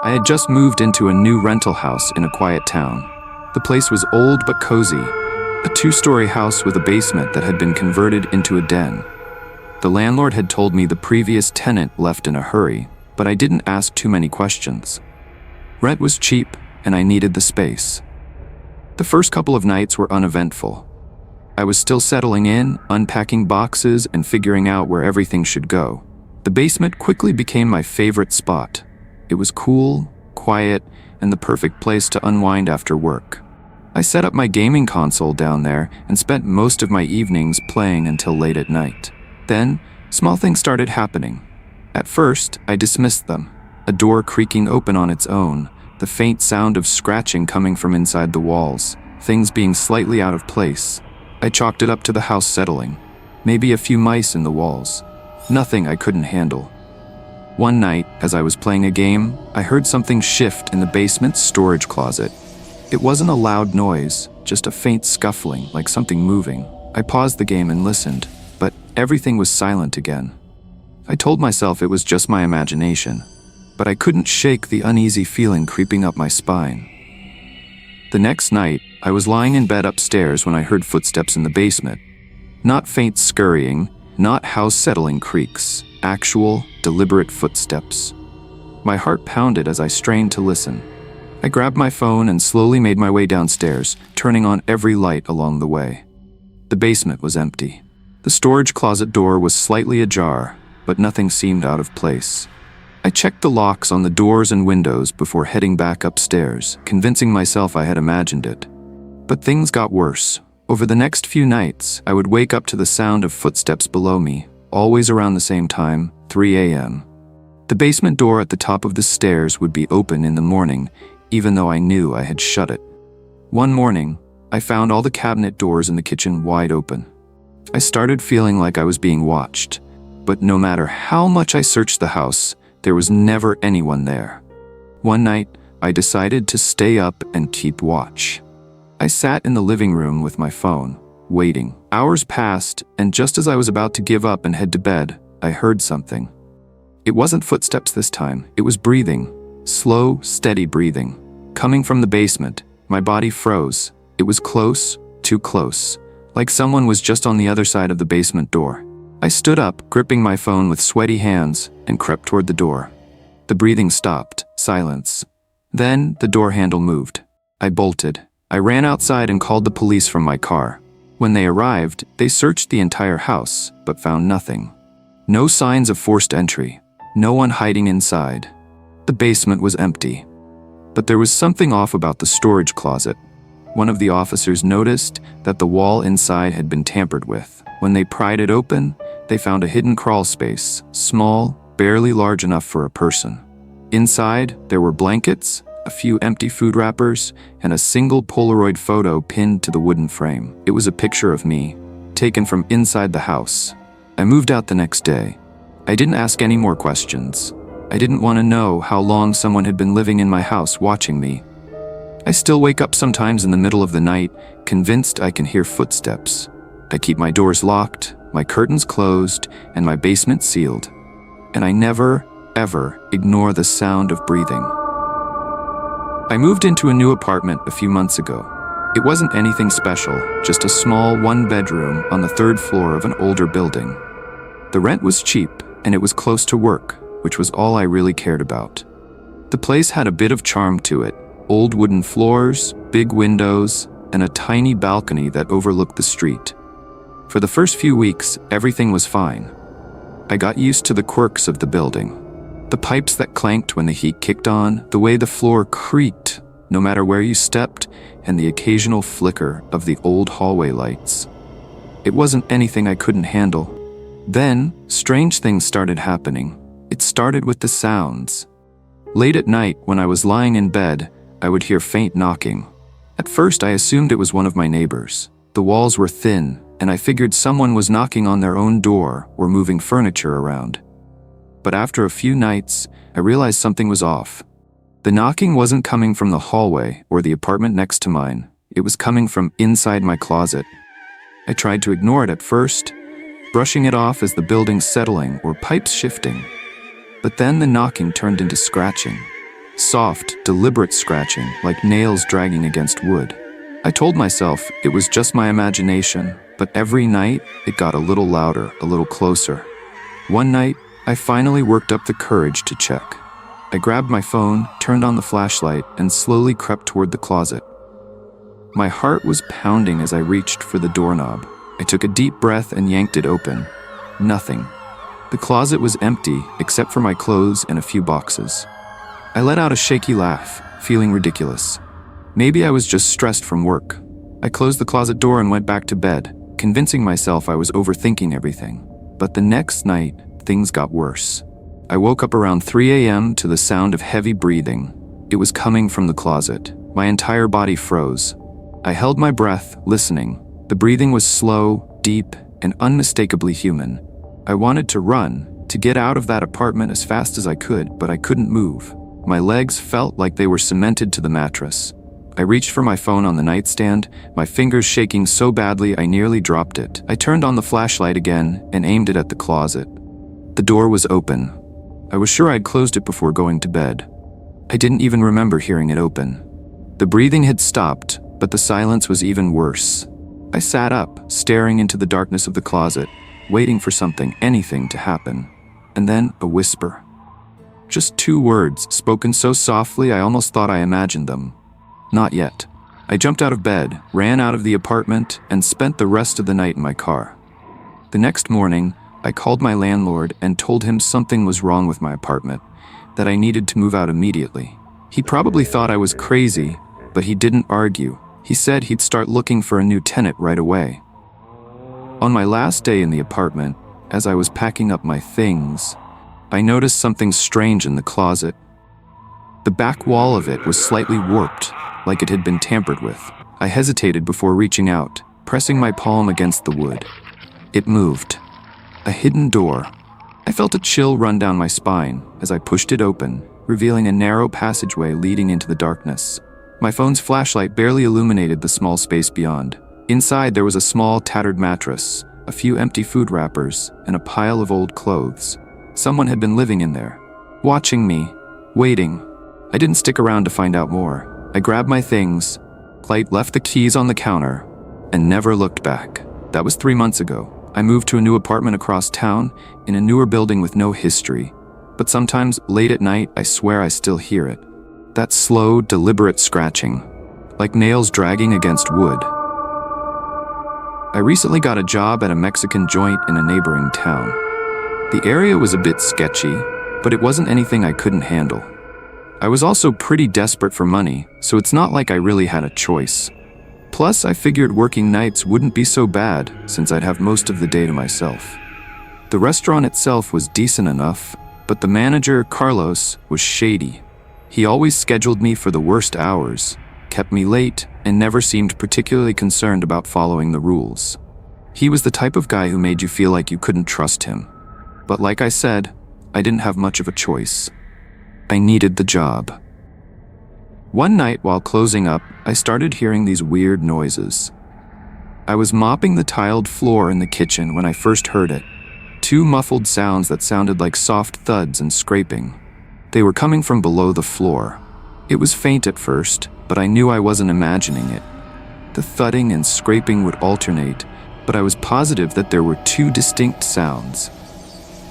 I had just moved into a new rental house in a quiet town. The place was old but cozy, a two-story house with a basement that had been converted into a den. The landlord had told me the previous tenant left in a hurry, but I didn't ask too many questions. Rent was cheap, and I needed the space. The first couple of nights were uneventful. I was still settling in, unpacking boxes, and figuring out where everything should go. The basement quickly became my favorite spot. It was cool, quiet, and the perfect place to unwind after work. I set up my gaming console down there and spent most of my evenings playing until late at night. Then, small things started happening. At first, I dismissed them. A door creaking open on its own, the faint sound of scratching coming from inside the walls, things being slightly out of place. I chalked it up to the house settling. Maybe a few mice in the walls. Nothing I couldn't handle. One night, as I was playing a game, I heard something shift in the basement's storage closet. It wasn't a loud noise, just a faint scuffling, like something moving. I paused the game and listened, but everything was silent again. I told myself it was just my imagination, but I couldn't shake the uneasy feeling creeping up my spine. The next night, I was lying in bed upstairs when I heard footsteps in the basement. Not faint scurrying, not house-settling creaks, actual, deliberate footsteps. My heart pounded as I strained to listen. I grabbed my phone and slowly made my way downstairs, turning on every light along the way. The basement was empty. The storage closet door was slightly ajar, but nothing seemed out of place. I checked the locks on the doors and windows before heading back upstairs, convincing myself I had imagined it. But things got worse. Over the next few nights, I would wake up to the sound of footsteps below me, always around the same time, 3 a.m. The basement door at the top of the stairs would be open in the morning, even though I knew I had shut it. One morning, I found all the cabinet doors in the kitchen wide open. I started feeling like I was being watched, but no matter how much I searched the house, there was never anyone there. One night, I decided to stay up and keep watch. I sat in the living room with my phone, waiting. Hours passed, and just as I was about to give up and head to bed, I heard something. It wasn't footsteps this time, it was breathing. Slow, steady breathing. Coming from the basement, my body froze. It was close, too close, like someone was just on the other side of the basement door. I stood up, gripping my phone with sweaty hands, and crept toward the door. The breathing stopped, silence. Then, the door handle moved. I bolted. I ran outside and called the police from my car. When they arrived, they searched the entire house, but found nothing. No signs of forced entry. No one hiding inside. The basement was empty. But there was something off about the storage closet. One of the officers noticed that the wall inside had been tampered with. When they pried it open, they found a hidden crawl space, small, barely large enough for a person. Inside, there were blankets, a few empty food wrappers, and a single Polaroid photo pinned to the wooden frame. It was a picture of me, taken from inside the house. I moved out the next day. I didn't ask any more questions. I didn't want to know how long someone had been living in my house watching me. I still wake up sometimes in the middle of the night, convinced I can hear footsteps. I keep my doors locked, my curtains closed, and my basement sealed. And I never, ever ignore the sound of breathing. I moved into a new apartment a few months ago. It wasn't anything special, just a small one-bedroom on the third floor of an older building. The rent was cheap, and it was close to work, which was all I really cared about. The place had a bit of charm to it. Old wooden floors, big windows, and a tiny balcony that overlooked the street. For the first few weeks, everything was fine. I got used to the quirks of the building. The pipes that clanked when the heat kicked on, the way the floor creaked, no matter where you stepped, and the occasional flicker of the old hallway lights. It wasn't anything I couldn't handle. Then, strange things started happening. It started with the sounds. Late at night, when I was lying in bed, I would hear faint knocking. At first, I assumed it was one of my neighbors. The walls were thin, and I figured someone was knocking on their own door or moving furniture around. But after a few nights, I realized something was off. The knocking wasn't coming from the hallway or the apartment next to mine. It was coming from inside my closet. I tried to ignore it at first, brushing it off as the building settling or pipes shifting. But then the knocking turned into scratching. Soft, deliberate scratching, like nails dragging against wood. I told myself it was just my imagination, but every night it got a little louder, a little closer. One night, I finally worked up the courage to check. I grabbed my phone, turned on the flashlight, and slowly crept toward the closet. My heart was pounding as I reached for the doorknob. I took a deep breath and yanked it open. Nothing. The closet was empty, except for my clothes and a few boxes. I let out a shaky laugh, feeling ridiculous. Maybe I was just stressed from work. I closed the closet door and went back to bed, convincing myself I was overthinking everything. But the next night, things got worse. I woke up around 3 a.m. to the sound of heavy breathing. It was coming from the closet. My entire body froze. I held my breath, listening. The breathing was slow, deep, and unmistakably human. I wanted to run, to get out of that apartment as fast as I could, but I couldn't move. My legs felt like they were cemented to the mattress. I reached for my phone on the nightstand, my fingers shaking so badly I nearly dropped it. I turned on the flashlight again and aimed it at the closet. The door was open. I was sure I'd closed it before going to bed. I didn't even remember hearing it open. The breathing had stopped, but the silence was even worse. I sat up, staring into the darkness of the closet, waiting for something, anything to happen. And then a whisper. Just 2 words, spoken so softly I almost thought I imagined them. Not yet. I jumped out of bed, ran out of the apartment, and spent the rest of the night in my car. The next morning, I called my landlord and told him something was wrong with my apartment, that I needed to move out immediately. He probably thought I was crazy, but he didn't argue. He said he'd start looking for a new tenant right away. On my last day in the apartment, as I was packing up my things, I noticed something strange in the closet. The back wall of it was slightly warped, like it had been tampered with. I hesitated before reaching out, pressing my palm against the wood. It moved. A hidden door. I felt a chill run down my spine as I pushed it open, revealing a narrow passageway leading into the darkness. My phone's flashlight barely illuminated the small space beyond. Inside, there was a small, tattered mattress, a few empty food wrappers, and a pile of old clothes. Someone had been living in there, watching me, waiting. I didn't stick around to find out more. I grabbed my things, left the keys on the counter, and never looked back. That was 3 months ago. I moved to a new apartment across town, in a newer building with no history. But sometimes, late at night, I swear I still hear it. That slow, deliberate scratching, like nails dragging against wood. I recently got a job at a Mexican joint in a neighboring town. The area was a bit sketchy, but it wasn't anything I couldn't handle. I was also pretty desperate for money, so it's not like I really had a choice. Plus, I figured working nights wouldn't be so bad, since I'd have most of the day to myself. The restaurant itself was decent enough, but the manager, Carlos, was shady. He always scheduled me for the worst hours, kept me late, and never seemed particularly concerned about following the rules. He was the type of guy who made you feel like you couldn't trust him. But like I said, I didn't have much of a choice. I needed the job. One night while closing up, I started hearing these weird noises. I was mopping the tiled floor in the kitchen when I first heard it. 2 muffled sounds that sounded like soft thuds and scraping. They were coming from below the floor. It was faint at first, but I knew I wasn't imagining it. The thudding and scraping would alternate, but I was positive that there were 2 distinct sounds.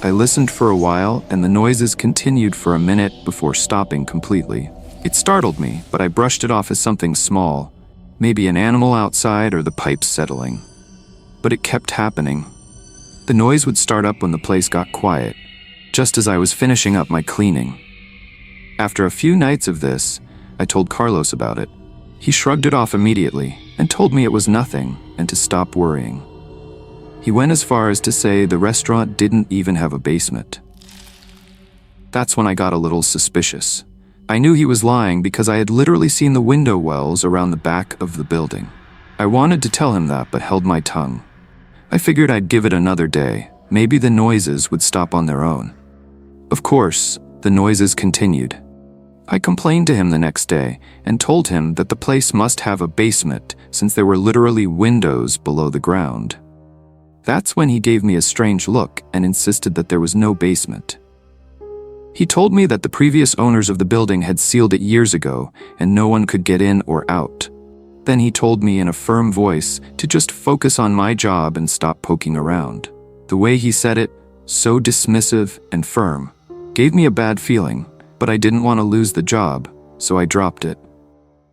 I listened for a while, and the noises continued for a minute before stopping completely. It startled me, but I brushed it off as something small, maybe an animal outside or the pipes settling. But it kept happening. The noise would start up when the place got quiet, just as I was finishing up my cleaning. After a few nights of this, I told Carlos about it. He shrugged it off immediately and told me it was nothing and to stop worrying. He went as far as to say the restaurant didn't even have a basement. That's when I got a little suspicious. I knew he was lying because I had literally seen the window wells around the back of the building. I wanted to tell him that, but held my tongue. I figured I'd give it another day. Maybe the noises would stop on their own. Of course, the noises continued. I complained to him the next day and told him that the place must have a basement since there were literally windows below the ground. That's when he gave me a strange look and insisted that there was no basement. He told me that the previous owners of the building had sealed it years ago and no one could get in or out. Then he told me in a firm voice to just focus on my job and stop poking around. The way he said it, so dismissive and firm, gave me a bad feeling, but I didn't want to lose the job, so I dropped it.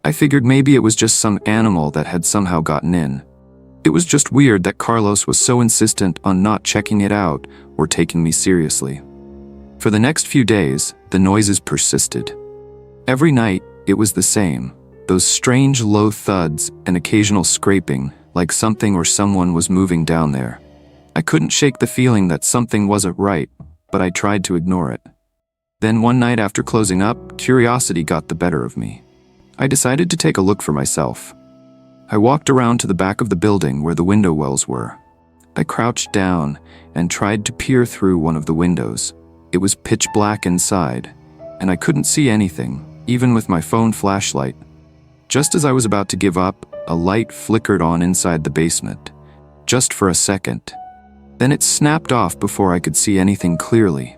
I figured maybe it was just some animal that had somehow gotten in. It was just weird that Carlos was so insistent on not checking it out or taking me seriously. For the next few days, the noises persisted. Every night, it was the same. Those strange low thuds and occasional scraping, like something or someone was moving down there. I couldn't shake the feeling that something wasn't right, but I tried to ignore it. Then one night after closing up, curiosity got the better of me. I decided to take a look for myself. I walked around to the back of the building where the window wells were. I crouched down and tried to peer through one of the windows. It was pitch black inside, and I couldn't see anything, even with my phone flashlight. Just as I was about to give up, a light flickered on inside the basement, just for a second. Then it snapped off before I could see anything clearly.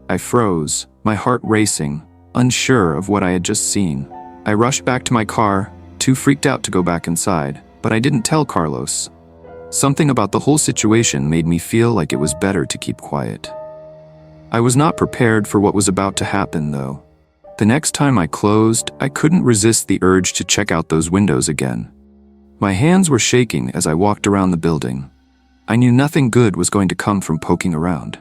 I froze, my heart racing, unsure of what I had just seen. I rushed back to my car, too freaked out to go back inside, but I didn't tell Carlos. Something about the whole situation made me feel like it was better to keep quiet. I was not prepared for what was about to happen, though. The next time I closed, I couldn't resist the urge to check out those windows again. My hands were shaking as I walked around the building. I knew nothing good was going to come from poking around.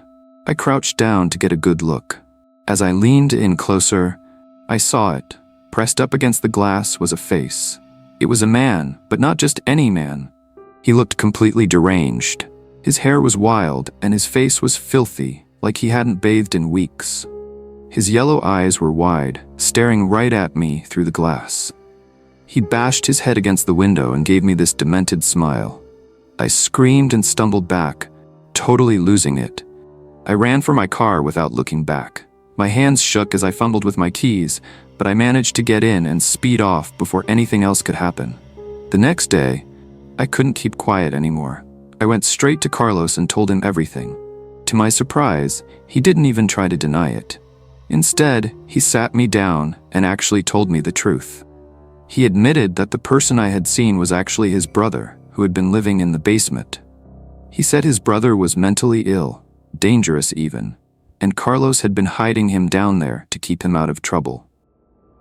I crouched down to get a good look. As I leaned in closer, I saw it. Pressed up against the glass was a face. It was a man, but not just any man. He looked completely deranged. His hair was wild, and his face was filthy, like he hadn't bathed in weeks. His yellow eyes were wide, staring right at me through the glass. He bashed his head against the window and gave me this demented smile. I screamed and stumbled back, totally losing it. I ran for my car without looking back. My hands shook as I fumbled with my keys, but I managed to get in and speed off before anything else could happen. The next day, I couldn't keep quiet anymore. I went straight to Carlos and told him everything. To my surprise, he didn't even try to deny it. Instead, he sat me down and actually told me the truth. He admitted that the person I had seen was actually his brother, who had been living in the basement. He said his brother was mentally ill, dangerous even, and Carlos had been hiding him down there to keep him out of trouble.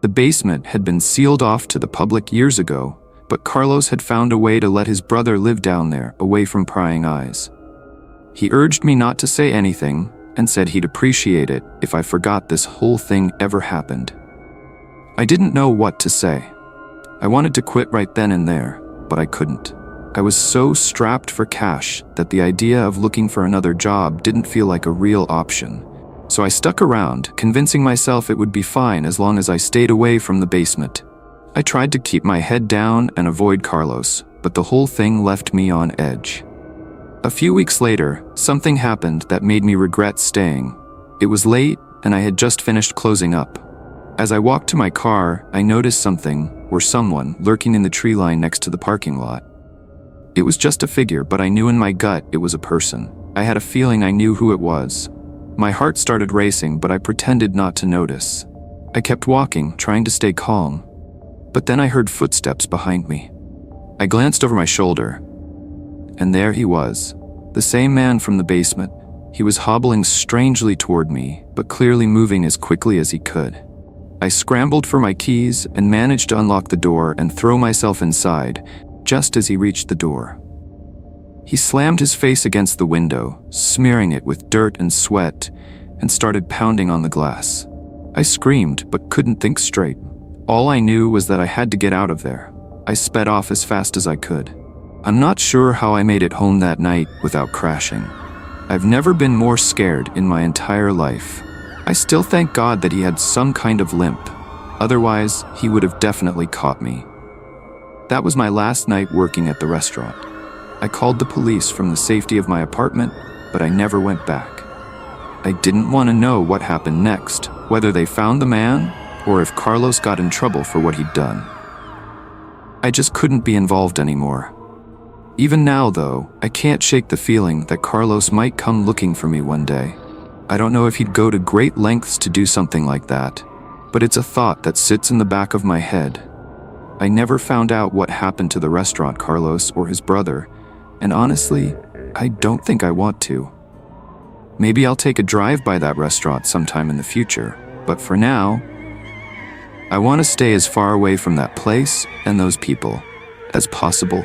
The basement had been sealed off to the public years ago, but Carlos had found a way to let his brother live down there, away from prying eyes. He urged me not to say anything and said he'd appreciate it if I forgot this whole thing ever happened. I didn't know what to say. I wanted to quit right then and there, but I couldn't. I was so strapped for cash that the idea of looking for another job didn't feel like a real option. So I stuck around, convincing myself it would be fine as long as I stayed away from the basement. I tried to keep my head down and avoid Carlos, but the whole thing left me on edge. A few weeks later, something happened that made me regret staying. It was late, and I had just finished closing up. As I walked to my car, I noticed something, or someone, lurking in the tree line next to the parking lot. It was just a figure, but I knew in my gut it was a person. I had a feeling I knew who it was. My heart started racing, but I pretended not to notice. I kept walking, trying to stay calm. But then I heard footsteps behind me. I glanced over my shoulder, and there he was, the same man from the basement. He was hobbling strangely toward me, but clearly moving as quickly as he could. I scrambled for my keys and managed to unlock the door and throw myself inside, just as he reached the door. He slammed his face against the window, smearing it with dirt and sweat, and started pounding on the glass. I screamed, but couldn't think straight. All I knew was that I had to get out of there. I sped off as fast as I could. I'm not sure how I made it home that night without crashing. I've never been more scared in my entire life. I still thank God that he had some kind of limp. Otherwise, he would have definitely caught me. That was my last night working at the restaurant. I called the police from the safety of my apartment, but I never went back. I didn't want to know what happened next, whether they found the man, or if Carlos got in trouble for what he'd done. I just couldn't be involved anymore. Even now, though, I can't shake the feeling that Carlos might come looking for me one day. I don't know if he'd go to great lengths to do something like that, but it's a thought that sits in the back of my head. I never found out what happened to the restaurant Carlos or his brother, and honestly, I don't think I want to. Maybe I'll take a drive by that restaurant sometime in the future, but for now, I want to stay as far away from that place and those people as possible.